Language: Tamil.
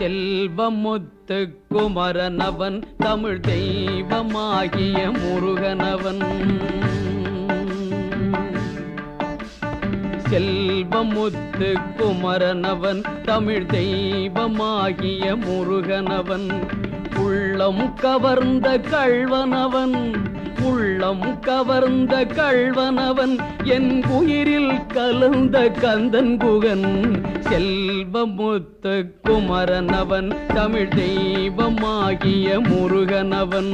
செல்வமுத்து குமரனவன் தமிழ் தெய்வமாகிய முருகனவன் செல்வமுத்து குமரனவன் தமிழ் தெய்வமாகிய முருகனவன் உள்ளம் கவர்ந்த கள்வனவன் உள்ளம் கவர்ந்த கள்வனவன் என் உயிரில் கலந்த கந்தன் குகன் செல்வமுத்து குமரனவன் தமிழ் தெய்வமாகிய முருகனவன்